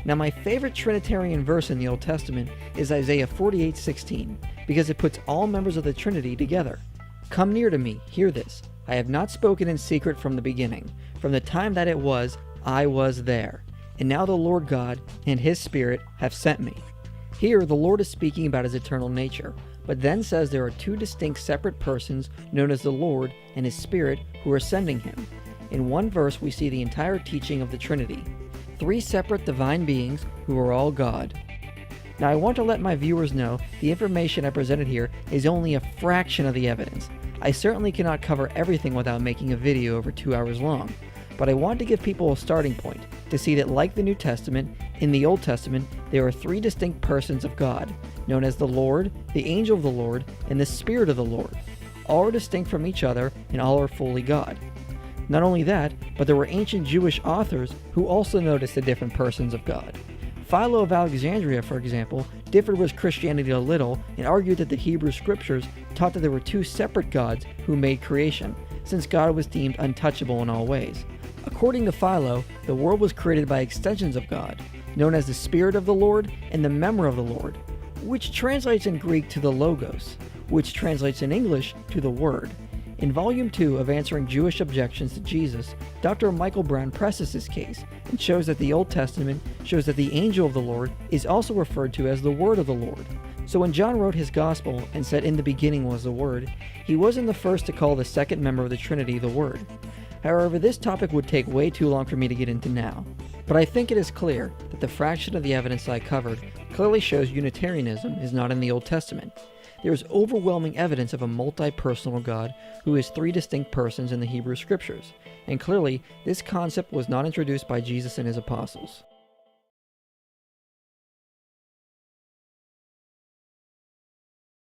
Now my favorite Trinitarian verse in the Old Testament is Isaiah 48:16, because it puts all members of the Trinity together. Come near to me, hear this. I have not spoken in secret from the beginning. From the time that it was, I was there. And now the Lord God and His Spirit have sent me. Here, the Lord is speaking about His eternal nature, but then says there are two distinct separate persons known as the Lord and His Spirit who are sending Him. In one verse, we see the entire teaching of the Trinity. Three separate divine beings who are all God. Now I want to let my viewers know the information I presented here is only a fraction of the evidence. I certainly cannot cover everything without making a video over 2 hours long, but I want to give people a starting point to see that, like the New Testament, in the Old Testament there are three distinct persons of God, known as the Lord, the angel of the Lord, and the Spirit of the Lord. All are distinct from each other and all are fully God. Not only that, but there were ancient Jewish authors who also noticed the different persons of God. Philo of Alexandria, for example, differed with Christianity a little and argued that the Hebrew Scriptures taught that there were two separate gods who made creation, since God was deemed untouchable in all ways. According to Philo, the world was created by extensions of God, known as the Spirit of the Lord and the Memor of the Lord, which translates in Greek to the Logos, which translates in English to the Word. In Volume 2 of Answering Jewish Objections to Jesus, Dr. Michael Brown presses this case and shows that the Old Testament shows that the angel of the Lord is also referred to as the Word of the Lord. So when John wrote his Gospel and said, "In the beginning was the Word," he wasn't the first to call the second member of the Trinity the Word. However, this topic would take way too long for me to get into now. But I think it is clear that the fraction of the evidence I covered clearly shows Unitarianism is not in the Old Testament. There is overwhelming evidence of a multi-personal God who is three distinct persons in the Hebrew Scriptures, and clearly this concept was not introduced by Jesus and His apostles.